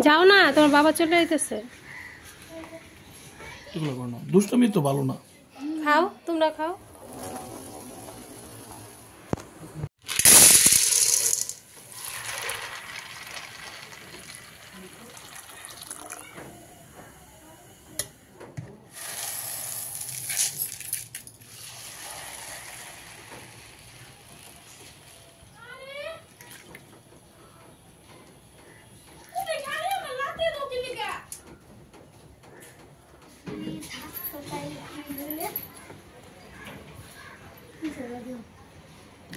যাও না, তোমার বাবা চলে যাইতেছে। দুষ্টমি তো ভালো না। খাও, তোমরা খাও।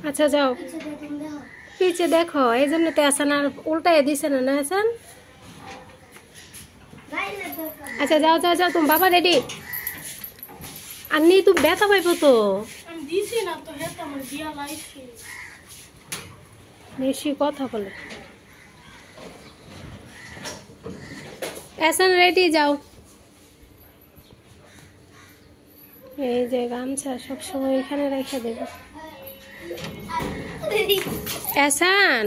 আচ্ছা যাও, পিছে দেখো, এই জন্য তো আসান আর উল্টাই দিছে না না আসান। আচ্ছা যাও যাও যাও, তুমি বাবা রেডি। আন্নি তুমি ব্যথা পাইবো তো, বেশি কথা বলে। আসান রেডি, যাও। এই যে গামছা সবসময় এখানে রেখে দেবে। এসান,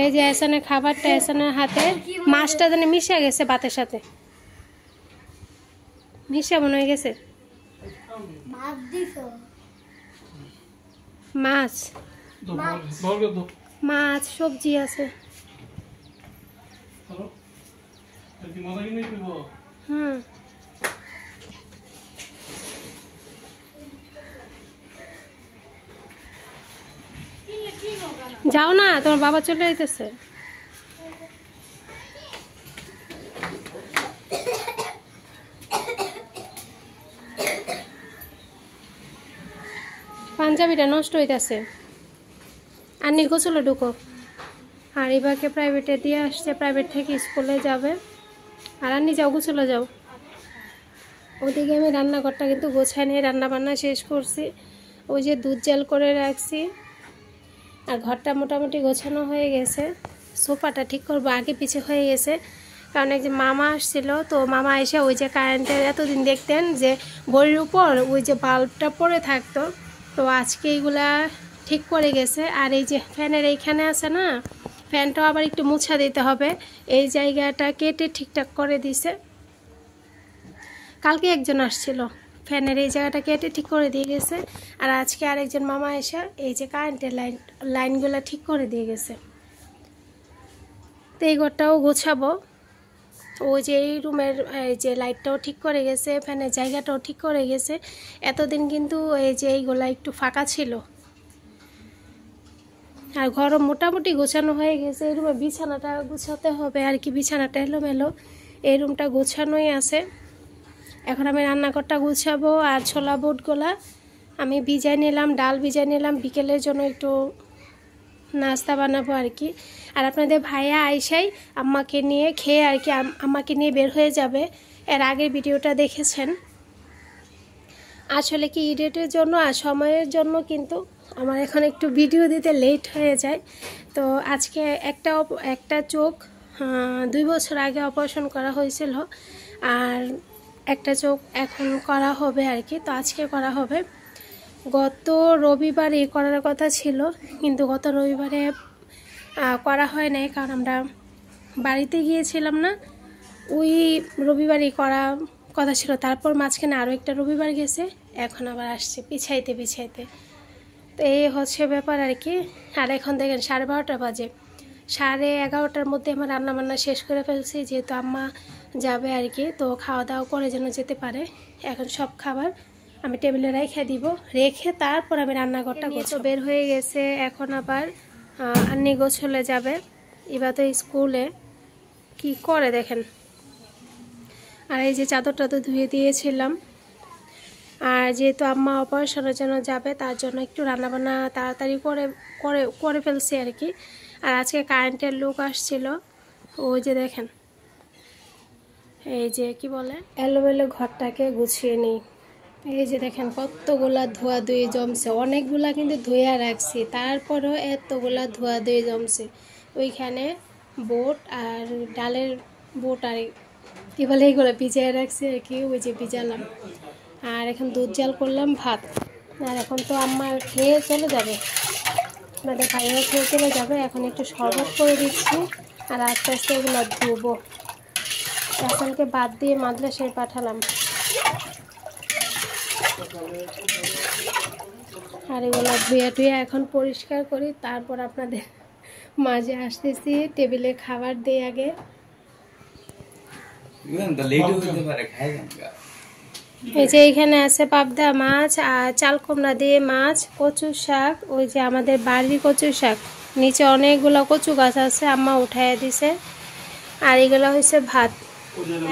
এই যে এসানের খাবারটা এসানের হাতে, মাছটা যেন মিশে গেছে ভাতের সাথে, মিশে মনে হয়ে গেছে। মাছ মাছ সবজি আছে। হুম, যাও না, তোমার বাবা চলে যাইতেছে। পাঞ্জাবিটা নষ্ট হইতেছে। আন্নি গোসলে ঢুকো। আর এবারকে প্রাইভেটে দিয়ে আসছে, প্রাইভেট থেকে স্কুলে যাবে। আর আন্নি যাও, গোসলে যাও। ওদিকে আমি রান্নাঘরটা কিন্তু গোছাই নিয়ে রান্না বান্না শেষ করছি। ওই যে দুধ জাল করে রাখছি, আর ঘরটা মোটামুটি গোছানো হয়ে গেছে। সোফাটা ঠিক করবো, আগে পিছে হয়ে গেছে, কারণ এক যে মামা আসছিল, তো মামা এসে ওই যে কারেন্টের এতদিন দেখতেন যে বড়ির উপর ওই যে বাল্বটা পড়ে থাকতো, তো আজকে এইগুলা ঠিক করে গেছে। আর এই যে ফ্যানের এইখানে আছে না, ফ্যানটাও আবার একটু মুছা দিতে হবে, এই জায়গাটা কেটে ঠিকঠাক করে দিছে। কালকে একজন আসছিল, ফ্যানের এই জায়গাটা কেটে ঠিক করে দিয়ে গেছে। আর আজকে আরেকজন মামা এসে এই যে কারেন্টের লাইনগুলো ঠিক করে দিয়ে গেছে। তো এই ঘরটাও গোছাবো। ওই যে এই রুমের এই যে লাইটটাও ঠিক করে গেছে, ফ্যানের জায়গাটাও ঠিক করে গেছে। এতদিন কিন্তু এই যে এইগুলা একটু ফাঁকা ছিল। আর ঘরও মোটামুটি গোছানো হয়ে গেছে। এই রুমে বিছানাটা গোছাতে হবে আর কি, বিছানাটা এলোমেলো। এই রুমটা গোছানোই আছে। এখন আমি রান্নাঘরটা গুছাবো। আর ছোলা বুটগুলা আমি ভিজাই নিলাম, ডাল ভিজাই নিলাম, বিকেলের জন্য একটু নাস্তা বানাবো আর কি। আর আপনাদের ভাইয়া আইসাই আম্মাকে নিয়ে খেয়ে আর কি আম্মাকে নিয়ে বের হয়ে যাবে। এর আগের ভিডিওটা দেখেছেন। আসলে কি এডিটের জন্য আর সময়ের জন্য কিন্তু আমার এখন একটু ভিডিও দিতে লেট হয়ে যায়। তো আজকে একটা চোখ 2 বছর আগে অপারেশন করা হয়েছিল, আর একটা চোখ এখন করা হবে আর কি। তো আজকে করা হবে। গত রবিবারে করার কথা ছিল, কিন্তু গত রবিবারে করা হয় নাই, কারণ আমরা বাড়িতে গিয়েছিলাম না। ওই রবিবারই করা কথা ছিল, তারপর মাঝখানে আরও একটা রবিবার গেছে, এখন আবার আসছে পিছাইতে পিছাইতে। তো এই হচ্ছে ব্যাপার আর কি। আর এখন দেখেন 12:30 বাজে, 11:30টার মধ্যে আমার রান্নাবান্না শেষ করে ফেলছি, যেহেতু আম্মা যাবে আর কি। তো খাওয়া দাওয়া করে যেন যেতে পারে। এখন সব খাবার আমি টেবিলে রেখে দিব, রেখে তারপর আমি রান্নাঘরটা বের হয়ে গেছে। এখন আবার আন্নি গোছলে যাবে। এবার তো স্কুলে কি করে দেখেন। আর এই যে চাদরটা তো ধুয়ে দিয়েছিলাম। আর যেহেতু আম্মা অপারেশনের জন্য যাবে, তার জন্য একটু রান্নাবান্না তাড়াতাড়ি করে ফেলছি আর কি। আর আজকে কারেন্টের লোক আসছিল, ওই যে দেখেন, এই যে কি বলে এলোমেলো ঘরটাকে গুছিয়ে নিই। এই যে দেখেন কতগুলা ধোয়াধুয়ি জমছে, অনেকগুলা কিন্তু ধুয়ে রাখছি, তারপরেও এতগুলা ধোয়াধুয়ি জমছে। ওইখানে বোট আর ডালের বোট আর কি বলে এইগুলো ভিজিয়ে রাখছি আর কি, ওই যে ভিজালাম। আর এখন দুধ জাল করলাম ভাত। আর এখন তো আম্মা খেয়ে চলে যাবে। আপনাদের ভাইও খেয়ে চলে যাবে। এখন একটু শরবত করে দিচ্ছি আর আস্তে আস্তে এগুলো ধুবো। রাসেলকে বাদ দিয়ে মাদ্রাসায় পাঠালাম, আর এগুলো ধুয়ে টুয়ে এখন পরিষ্কার করি, তারপর আপনাদের মাঝে আসতেছি। টেবিলে খাবার দিই আগে। এই যে এখানে আছে পাবদা মাছ আর চাল কুমড়া দিয়ে মাছ, কচু শাক, ওই যে আমাদের বাড়ির কচু শাক, নিচে অনেকগুলো কচু গাছ আছে, আম্মা উঠাইয়া দিছে। আর এগুলো হচ্ছে ভাত।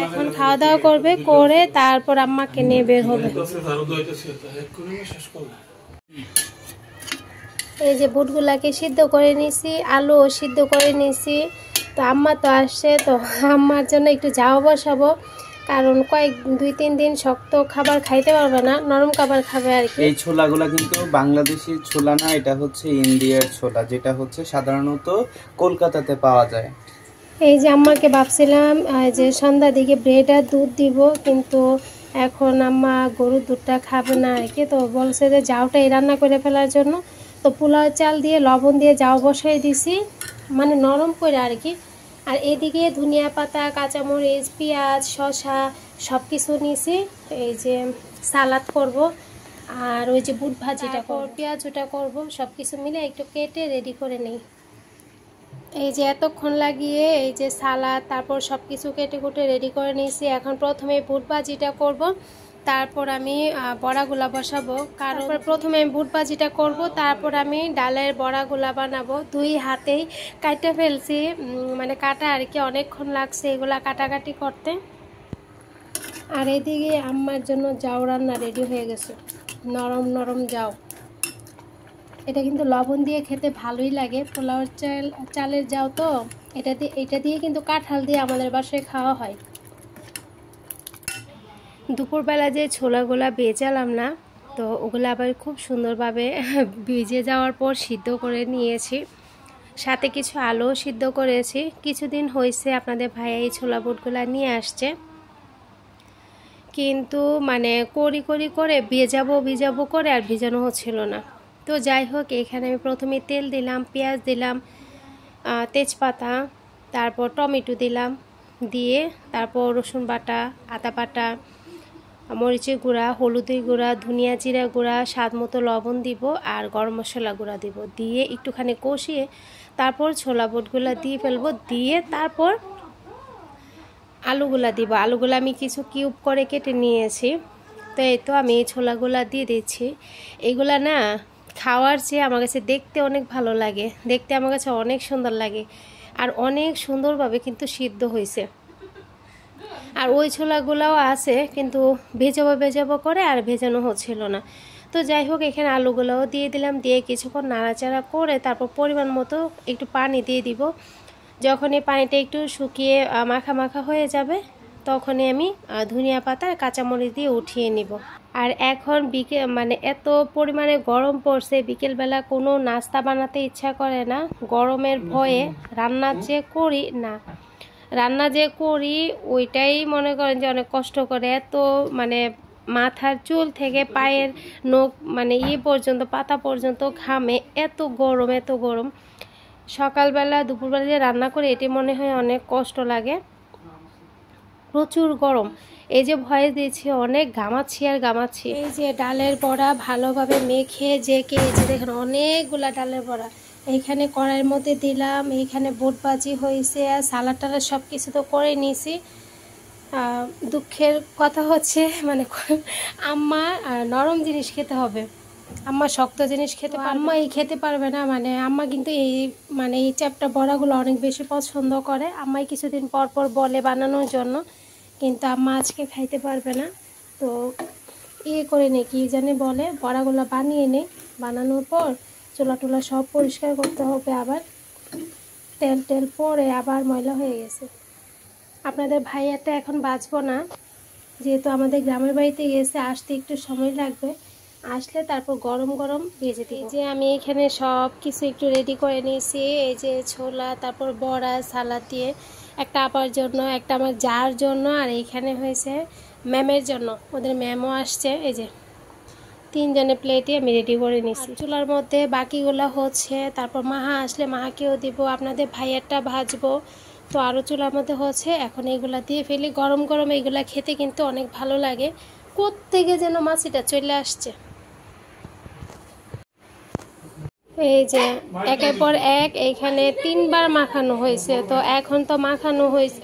এখন খাওয়া দাওয়া করবে, করে তারপর আম্মাকে নিয়ে বের হবে। এই যে বুটগুলাকে সিদ্ধ করে নিছি, আলুও সিদ্ধ করে নিছি। তো আম্মা তো আসছে, তো আম্মার জন্য একটু যাওয়া বসাবো, কারণ 2-3 দিন শক্ত খাবার খাইতে পারবে না, নরম খাবার খাবে আর কি। এই ছোলাগুলা কিন্তু বাংলাদেশি ছোলা না, এটা হচ্ছে ইন্ডিয়ার ছোলা, যেটা হচ্ছে সাধারণত কলকাতাতে পাওয়া যায়। এই যে আম্মাকে ভাবছিলাম যে সন্ধ্যার দিকে ব্রেড আর দুধ দিব, কিন্তু এখন আম্মা গরুর দুধটা খাবে না আর কি। তো বলছে যে জাউটাই রান্না করে ফেলার জন্য, তো পোলাও চাল দিয়ে লবণ দিয়ে জাউ বসাই দিছি, মানে নরম করে আর কি। আর এদিকে ধনিয়া পাতা, কাঁচামরিচ, পেঁয়াজ, শসা সব কিছু নিয়েছি। এই যে সালাদ করব, আর ওই যে বুট ভাজিটা করব, পেঁয়াজ ওটা করবো, সব কিছু মিলে একটু কেটে রেডি করে নিই। এই যে এতক্ষণ লাগিয়ে এই যে সালাদ, তারপর সব কিছু কেটে কুটে রেডি করে নিয়েছি। এখন প্রথমে বুট ভাজিটা করব, তারপর আমি বড়াগুলা বসাবো। কারণ প্রথমে আমি বুট ভাজিটা করব, তারপর আমি ডালের বড়াগুলা বানাবো। 2 হাতেই কাটতে ফেলছি, মানে কাটা আর কি, অনেকক্ষণ লাগছে এগুলা কাটাকাটি করতে। আর এদিকে আম্মার জন্য জাউ রান্না রেডি হয়ে গেছে, নরম নরম জাউ। এটা কিন্তু লবণ দিয়ে খেতে ভালোই লাগে, পোলাও চালের জাউ তো। এটা দিয়ে কিন্তু কাঁঠাল দিয়ে আমাদের বাসায় খাওয়া হয়। দুপুরবেলা যে ছোলাগুলা ভেজালাম না, তো ওগুলো আবার খুব সুন্দরভাবে ভিজে যাওয়ার পর সিদ্ধ করে নিয়েছি, সাথে কিছু আলুও সিদ্ধ করেছি। কিছুদিন হয়েছে আপনাদের ভাইয়া এই ছোলা বুটগুলা নিয়ে আসছে, কিন্তু মানে করে ভিজাবো করে আর ভিজানো হচ্ছিল না। তো যাই হোক, এখানে আমি প্রথমে তেল দিলাম, পেঁয়াজ দিলাম, তেজপাতা, তারপর টমেটো দিলাম, দিয়ে তারপর রসুন বাটা, আদা বাটা, মরিচের গুঁড়া, হলুদের গুঁড়া, ধনিয়া জিরা গুঁড়া, স্বাদ মতো লবণ দিব, আর গরম মশলা গুঁড়া দিব, দিয়ে একটুখানি কষিয়ে তারপর ছোলা বুটগুলা দিয়ে ফেলবো। দিয়ে তারপর আলুগুলা দিব। আলুগুলা আমি কিছু কিউব করে কেটে নিয়েছি। তো এই তো আমি এই ছোলাগুলা দিয়ে দিচ্ছি। এগুলা না খাওয়ার চেয়ে আমার কাছে দেখতে অনেক ভালো লাগে, দেখতে আমার কাছে অনেক সুন্দর লাগে, আর অনেক সুন্দরভাবে কিন্তু সিদ্ধ হয়েছে। আর ওই ছোলাগুলাও আছে, কিন্তু ভেজাবো করে আর ভেজানো হচ্ছিল না। তো যাই হোক, এখানে আলুগুলাও দিয়ে দিলাম, দিয়ে কিছুক্ষণ নাড়াচাড়া করে তারপর পরিমাণ মতো একটু পানি দিয়ে দিব। যখন এই পানিটা একটু শুকিয়ে মাখা মাখা হয়ে যাবে, তখনই আমি ধনিয়া পাতা আর কাঁচামরিচ দিয়ে উঠিয়ে নিব। আর এখন মানে এত পরিমাণে গরম পড়ছে, বিকেলবেলা কোনো নাস্তা বানাতে ইচ্ছা করে না, গরমের ভয়ে। রান্না যে করি ওইটাই মনে করেন যে অনেক কষ্ট করে। এত মানে মাথার চুল থেকে পায়ের নখ মানে পর্যন্ত, পাতা পর্যন্ত ঘামে, এত গরম। সকালবেলা দুপুরবেলা যে রান্না করে এটি মনে হয় অনেক কষ্ট লাগে, প্রচুর গরম। এই যে ভয়েস দিয়েছি, অনেক ঘামাচ্ছি। এই যে ডালের বড়া ভালোভাবে মেখে এই যে দেখেন অনেকগুলা ডালের বড়া এইখানে কড়াইয়ের মধ্যে দিলাম। এইখানে বুট ভাজি হয়েছে, আর সালাড টালাড সব কিছু তো করে নিয়েছি। দুঃখের কথা হচ্ছে মানে আম্মা নরম জিনিস খেতে হবে, আম্মা শক্ত জিনিস আম্মা খেতে পারবে না। মানে আম্মা কিন্তু এই চ্যাপ্টা বড়াগুলো অনেক বেশি পছন্দ করে। আম্মাই কিছুদিন পর বলে বানানোর জন্য, কিন্তু আম্মা আজকে খাইতে পারবে না। তো করে নে কি জানে বলে, বড়াগুলো বানিয়ে নে, বানানোর পর চুলা টুলা সব পরিষ্কার করতে হবে, আবার তেল পরে আবার ময়লা হয়ে গেছে। আপনাদের ভাইয়াটা এখন বাঁচবো না, যেহেতু আমাদের গ্রামের বাড়িতে গেছে, আসতে একটু সময় লাগবে, আসলে তারপর গরম ভেজে দিই। যে আমি এখানে সব কিছু একটু রেডি করে নিয়েছি। এই যে ছোলা, তারপর বড়া, সালাদ দিয়ে একটা আপার জন্য, একটা আমার যার জন্য, আর এইখানে হয়েছে ম্যামের জন্য, ওদের ম্যামও আসছে। এই যে তিনজনের প্লেটে আমি রেডি করে নিছি। চুলার মধ্যে বাকিগুলো হচ্ছে, তারপর মাহা আসলে মাহাকেও দিব, আপনাদের ভাইয়ারটা ভাজবো। তো আরও চুলার মধ্যে হচ্ছে, এখন এইগুলা দিয়ে ফেলি। গরম গরম এইগুলা খেতে কিন্তু অনেক ভালো লাগে। কোত্থেকে যেন মাছিটা চলে আসছে। এই যে একের পর এক এইখানে 3বার মাখানো হয়েছে। তো এখন তো মাখানো হয়েছে,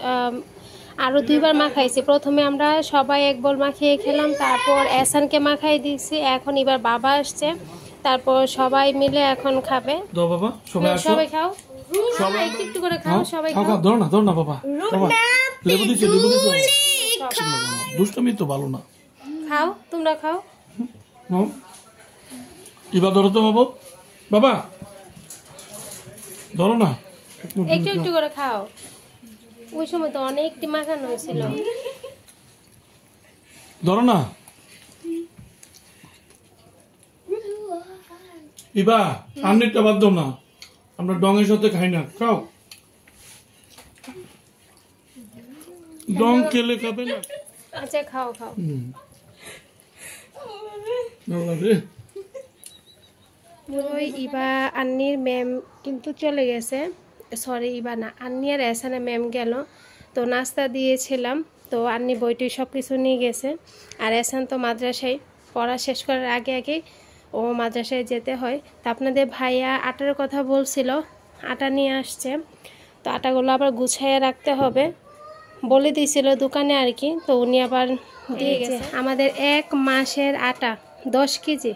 আরও 2বার মাখাইছি। প্রথমে আমরা সবাই এক বল মাখিয়ে খেলাম, তারপর এহসানকে মাখাই দিয়েছি। এখন এবার বাবা আসছে, তারপর সবাই মিলে এখন খাবে। বাবা সবাই খাও, সবাই একটু একটু করে খাও, সবাই খাও। ধর না বাবা, লেবু দিছে দুষ্টমি তো ভালো না। খাও, তোমরা খাও। এবার ধরো তো বাবা, ধরো না, একটু একটু করে খাও। ওই সময় তো অনেকটি মাখানো হয়েছিল। ধরো না ইবা, আন্নিরটা বাদ দাও না, আমরা ডঙের সাথে খাই না, খাও। ডং খেলে খাবে না। আচ্ছা খাও খাও। ওই ইবা আন্নির ম্যাম কিন্তু চলে গেছে, সরি ইবা না, আন্নি আর এহসানের ম্যাম গেল। তো নাস্তা দিয়েছিলাম, তো আন্নি বইটি সব কিছু নিয়ে গেছে। আর এহসান তো মাদ্রাসায় পড়া শেষ করার আগে আগে ও মাদ্রাসায় যেতে হয়। তো আপনাদের ভাইয়া আটার কথা বলছিল, আটা নিয়ে আসছে। তো আটাগুলো আবার গুছাইয়ে রাখতে হবে বলে দিয়েছিল দোকানে আর কি। তো উনি আবার দিয়ে গেছে। আমাদের 1 মাসের আটা 10 কেজি।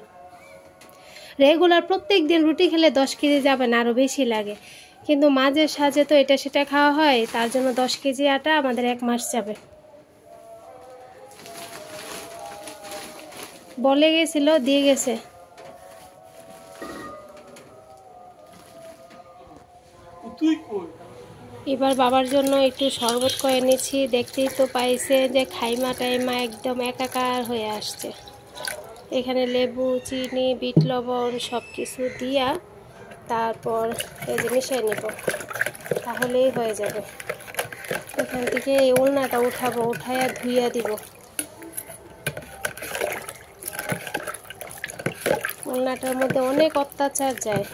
রেগুলার প্রত্যেক দিন রুটি খেলে 10 কেজি যাবে না, আরও বেশি লাগে। কিন্তু মাঝে সাঝে তো এটা সেটা খাওয়া হয়, তার জন্য 10 কেজি আটা আমাদের 1 মাস যাবে। বলে গেছিল, দিয়ে গেছে। এবার বাবার জন্য একটু শরবত করে নিচ্ছি। দেখতেই তো পাইছে যে খাইমা টাইমা একদম একাকার হয়ে আসছে। এখানে লেবু, চিনি, বিট লবণ সব কিছু দিয়া তারপর এই যে মিশিয়ে নিব, তাহলেই হয়ে যাবে। এখান থেকে এই ওলনাটা উঠাবো, উঠাইয়া ধুইয়া দিব। ওলনাটার মধ্যে অনেক অত্যাচার যায়।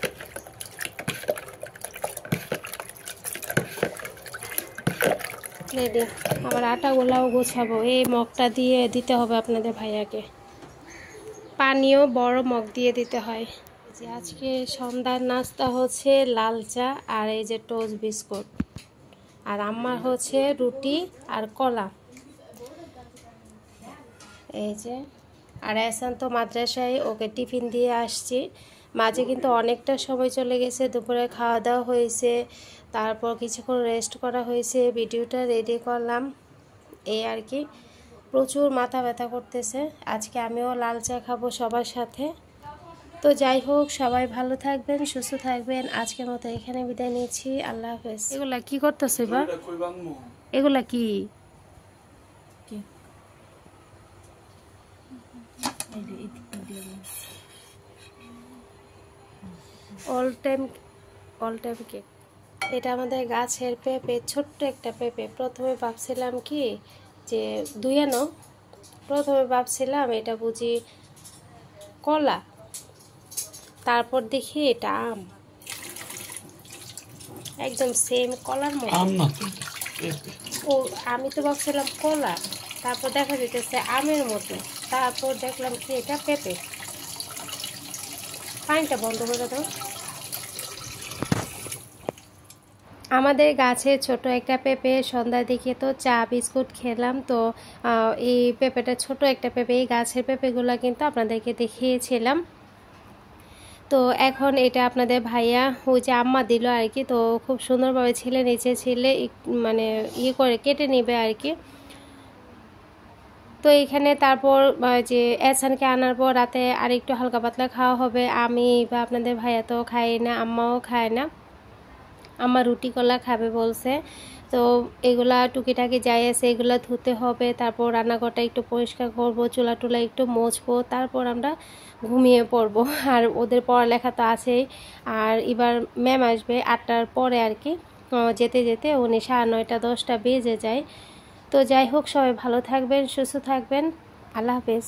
রেডি। আবার আটাগুলাও গোছাবো। এই মগটা দিয়ে দিতে হবে আপনাদের ভাইয়াকে। পানিও বড় মগ দিয়ে দিতে হয়। যে আজকে সন্ধ্যার নাস্তা হচ্ছে লাল চা আর এই যে টোস্ট বিস্কুট, আর আমার হচ্ছে রুটি আর কলা। এই যে আর এহসান তো মাদ্রাসায়, ওকে টিফিন দিয়ে আসছি। মাঝে কিন্তু অনেকটা সময় চলে গেছে, দুপুরে খাওয়া দাওয়া হয়েছে, তারপর কিছুক্ষণ রেস্ট করা হয়েছে, ভিডিওটা রেডি করলাম, এই আর কি। প্রচুর মাথা ব্যথা করতেছে। আজকে আমিও লাল চা খাবো সবার সাথে। তো যাই হোক, সবাই ভালো থাকবেন, সুস্থ থাকবেন। আজকের মতো এখানে বিদায় নিচ্ছি। আল্লাহ হাফেজ। এগুলা কি করতেছে বা? এগুলা কি? All time cake. এটা আমাদের গাছের পেঁপে, ছোট্ট একটা পেঁপে। প্রথমে ভাবছিলাম কি যে প্রথমে ভাবছিলাম এটা বুঝি কলা, তারপর দেখি এটা আম, একদম সেম কলার মতো। ও আমি তো ভাবছিলাম কলা, তারপর দেখা যেতেছে আমের মতো, তারপর দেখলাম কি এটা পেঁপে। পানিটা বন্ধ করে দাও। আমাদের গাছে ছোট একটা পেঁপে, সন্ধ্যার দিকে তো চা বিস্কুট খেলাম। তো এই পেঁপেটা ছোট একটা পেঁপে, এই গাছের পেঁপেগুলো কিন্তু আপনাদেরকে দেখিয়েছিলাম। তো এখন এটা আপনাদের ভাইয়া ওই যে আম্মা দিল আর কি। তো খুব সুন্দরভাবে ছিলে নিচে ছিলে মানে করে কেটে নেবে আর কি। তো এইখানে তারপর যে এহসানকে আনার পর রাতে আর একটু হালকা পাতলা খাওয়া হবে। আমি বা আপনাদের ভাইয়া তো খাই না, আম্মাও খায় না। আমার রুটি কলা খাবে বলছে। তো এগুলা টুকিটাকি যাই আছে, এগুলা ধুতে হবে। তারপর রান্নাঘরটা একটু পরিষ্কার করব, চুলা টুলা একটু মুছবো, তারপর আমরা ঘুমিয়ে পড়বো। আর ওদের পড়ালেখা তো আছেই। আর এবার ম্যাম আসবে 8টার পরে আর কি। যেতে যেতে উনি 9:30 10টা বেজে যায়। তো যাই হোক, সবাই ভালো থাকবেন, সুস্থ থাকবেন। আল্লাহ হাফেজ।